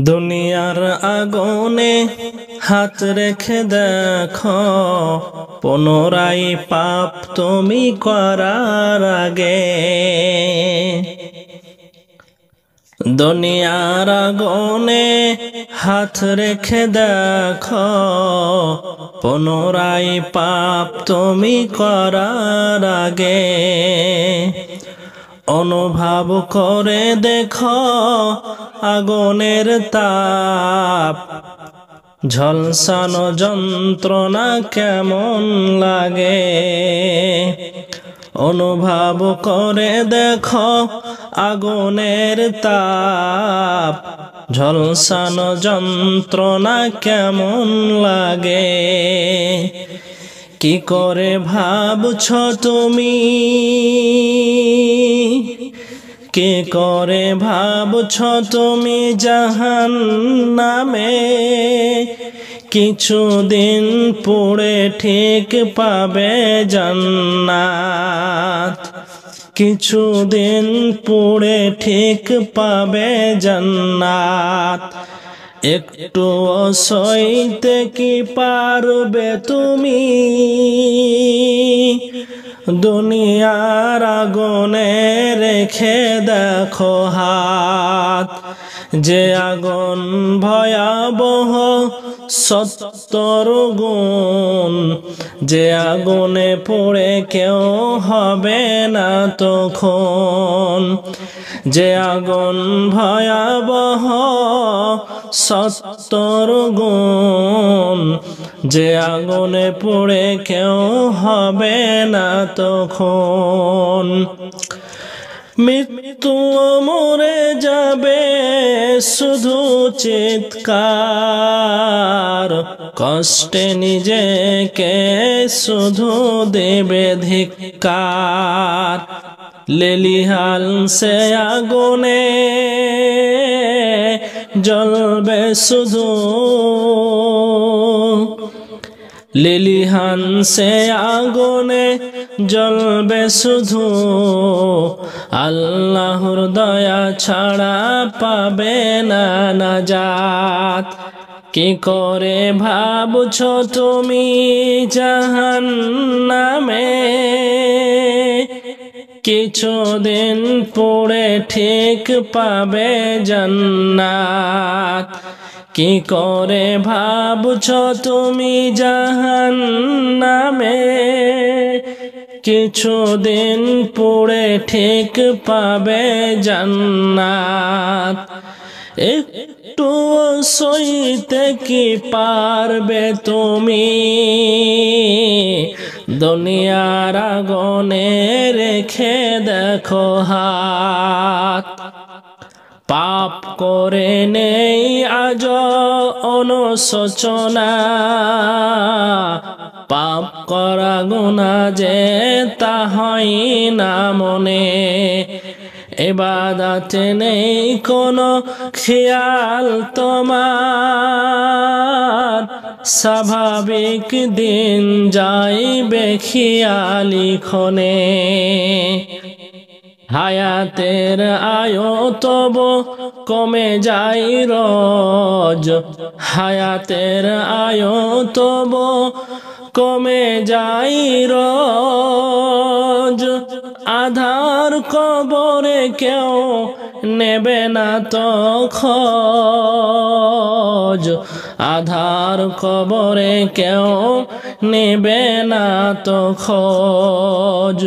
দুনিয়ার আগুনে হাত রেখে দেখো, পুনরায় পাপ তুমি করার আগে। দুনিয়ার আগুনে হাত রেখে দেখো, পুনরায় পাপ তুমি করার আগে। অনুভব করে দেখো আগুনের তাপ, ঝলসানো যন্ত্রণা কেমন লাগে। অনুভব করে দেখো আগুনের তাপ, ঝলসানো যন্ত্রণা কেমন লাগে। কি করে ভাবছো তুমি, কি করে ভাবছো তুমি জাহান্নামে, কিছুদিন পড়ে ঠিক পাবে জান্নাত। কিছুদিন পড়ে ঠিক পাবে জান্নাত। একটু সইতে কি পারবে তুমি, দুনিয়ার আগুনে রেখে দেখো হাত। যে আগুন ভয়াবহ 70 গুণ, যে আগুনে পড়ে কেউ হবে না তখন। যে আগুন ভয়াবহ 70 গুণ, যে আগুনে পড়ে কেউ হবে না তখন। মৃত্যু মরে যাবে শুধু চিৎকার, কষ্টে নিজেকে শুধু দেবে ধিক্কার। লেলিহান সে আগুনে জ্বলবে শুধু, লেলিহান সে আগুনে জ্বলবে শুধু। আল্লাহর দয়া ছাড়া পাবে না নাজাত। কি করে ভাবছো তুমি জাহান্নামে, কিছুদিন পড়ে ঠিক পাবে জান্নাত। কি করে ভাবছো তুমি জাহান্নামে, কিছুদিন পড়ে ঠিক পাবে জান্নাত। একটু সইতে কি পারবে তুমি, দুনিয়ার আগুনে রেখে দেখো হাত। পাপ করে নেই আজ অনুশোচনা, পাপ করা গুনাহ যে তা হয় না মনে। ইবাদতে নেই কোনো খেয়াল তোমার, স্বাভাবিক দিন যাইবে খেয়ালি ক্ষণে। হায়াতের আয়ু তবু কমে যায় রোজ, হায়াতের আয়ু তবু কমে যায় রোজ। আধার কবরে কেউ নেবে না তো খোঁজ, আধার কবরে কেউ নেবে না তো খোঁজ।